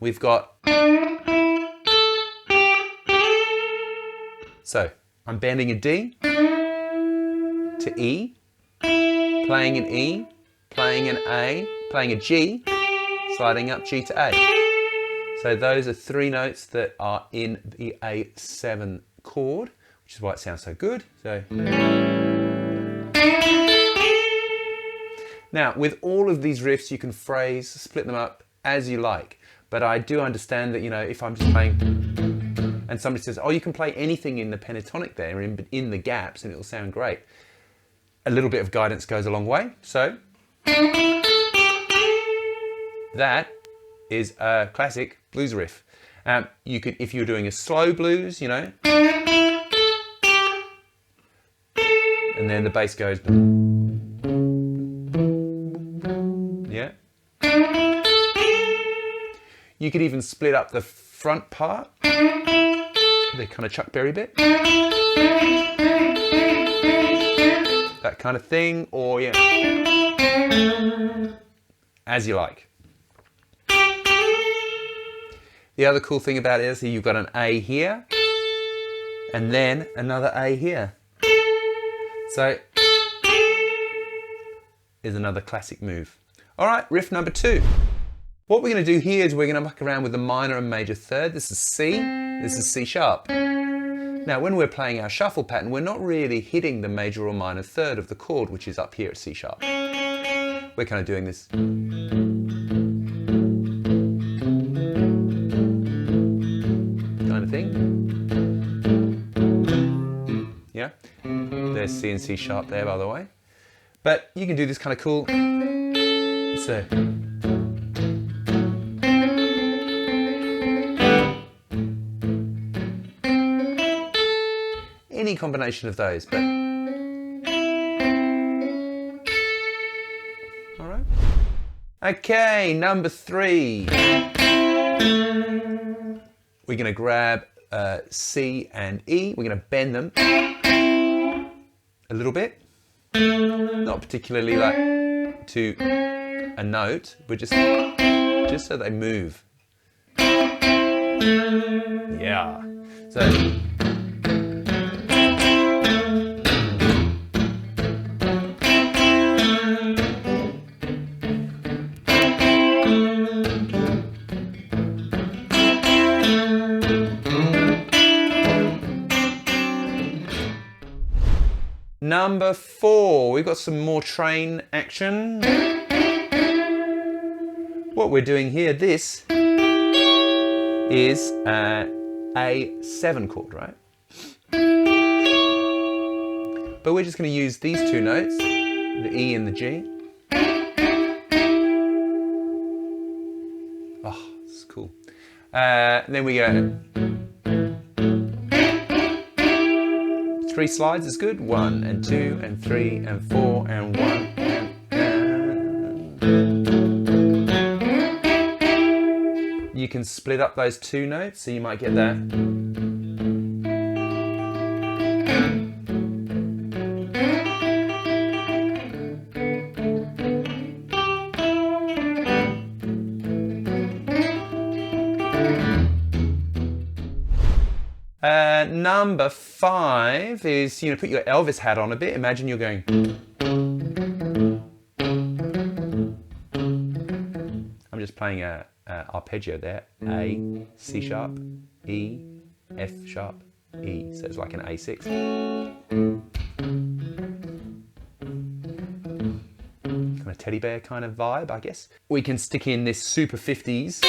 we've got... So, I'm bending a D to E, playing an E, playing an A, playing a G, sliding up G to A. So those are 3 notes that are in the A7 chord, which is why it sounds so good. So now, with all of these riffs, you can phrase, split them up as you like. But I do understand that, you know, if I'm just playing and somebody says, oh, you can play anything in the pentatonic there, in the gaps, and it'll sound great. A little bit of guidance goes a long way. So that is a classic blues riff. You could, if you're doing a slow blues, you know, and then the bass goes, yeah. You could even split up the front part, the kind of Chuck Berry bit, that kind of thing, or yeah, as you like. The other cool thing about it is you've got an A here, and then another A here. So, is another classic move. All right, riff number 2. What we're going to do here is we're going to muck around with the minor and major third. This is C, this is C sharp. Now, when we're playing our shuffle pattern, we're not really hitting the major or minor third of the chord, which is up here at C sharp. We're kind of doing this. Kind of thing. Yeah? There's C and C sharp there, by the way. But you can do this kind of cool. So. Any combination of those, but all right. Okay, number 3. We're going to grab C and E. We're going to bend them a little bit, not particularly like to a note, but just so they move. Yeah. So. Number 4, we've got some more train action. What we're doing here, this is A7 chord, right? But we're just going to use these 2 notes, the E and the G. Oh, this is cool. Then we go. 3 slides is good. 1 and 2 and 3 and 4 and 1 and you can split up those 2 notes, so you might get that. Number 5 is, you know, put your Elvis hat on a bit. Imagine you're going. I'm just playing a arpeggio there. A, C sharp, E, F sharp, E. So it's like an A6. Kind of teddy bear kind of vibe, I guess. We can stick in this super 50s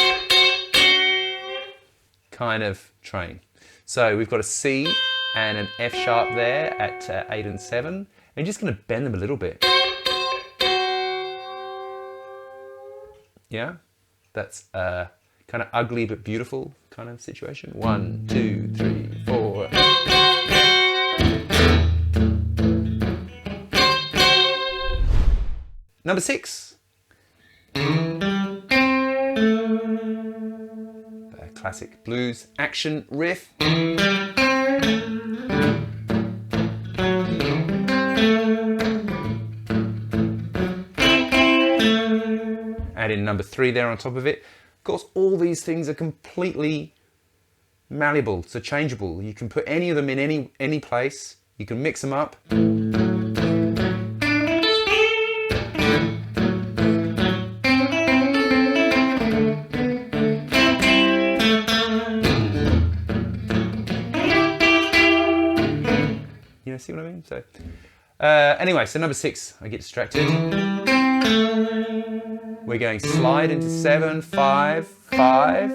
kind of train. So we've got a C and an F sharp there at 8 and 7. And just going to bend them a little bit. Yeah, that's a kind of ugly but beautiful kind of situation. 1, 2, 3, 4. Number 6. Classic blues action riff. Add in number 3 there on top of it. Of course, all these things are completely malleable, so changeable. You can put any of them in any place. You can mix them up. You know, see what I mean? So, anyway, so number 6, I get distracted. We're going slide into 7, 5, 5.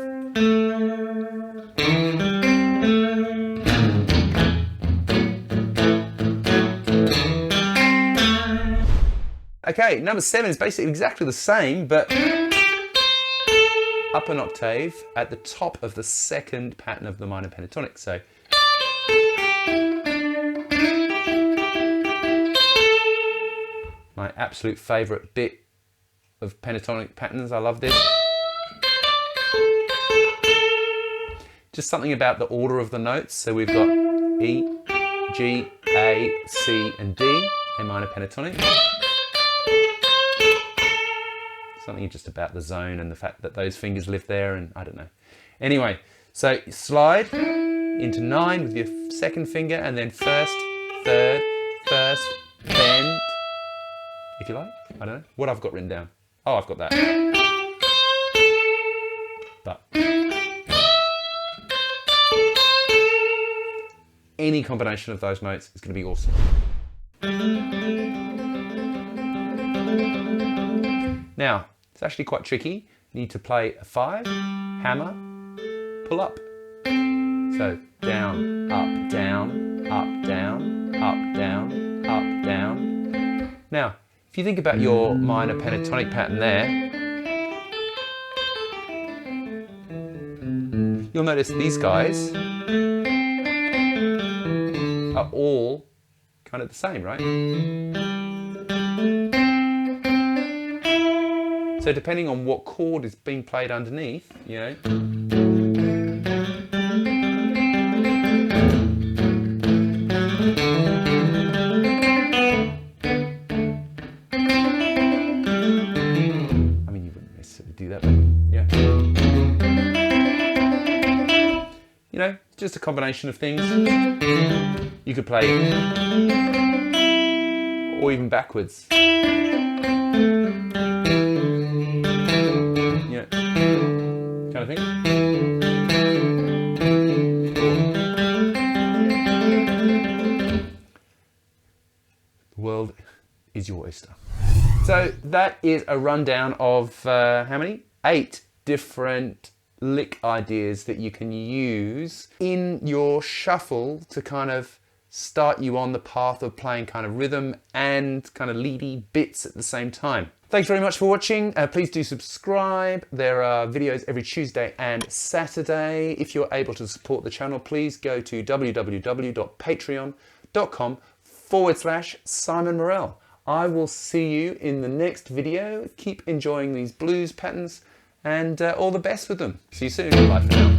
Okay, number 7 is basically exactly the same, but up an octave at the top of the second pattern of the minor pentatonic. So, my absolute favourite bit of pentatonic patterns. I love this. Just something about the order of the notes. So we've got E, G, A, C, and D, A minor pentatonic. Something just about the zone and the fact that those fingers live there, and I don't know. Anyway, so slide into 9 with your second finger, and then first, third, first, bend, if you like. I don't know what I've got written down. Oh, I've got that. But any combination of those notes is going to be awesome. Now, it's actually quite tricky. You need to play a 5, hammer, pull up. So down, up, down, up, down, up, down, up, down. Now, if you think about your minor pentatonic pattern there, you'll notice these guys are all kind of the same, right? So depending on what chord is being played underneath, you know, do that, but yeah. You know, just a combination of things. You could play, or even backwards. Yeah, kind of thing. The world is your oyster. So that is a rundown of how many? 8 different lick ideas that you can use in your shuffle to kind of start you on the path of playing kind of rhythm and kind of leady bits at the same time. Thanks very much for watching. Please do subscribe. There are videos every Tuesday and Saturday. If you're able to support the channel, please go to www.patreon.com/Simon Morell. I will see you in the next video. Keep enjoying these blues patterns and all the best with them. See you soon. Bye for now.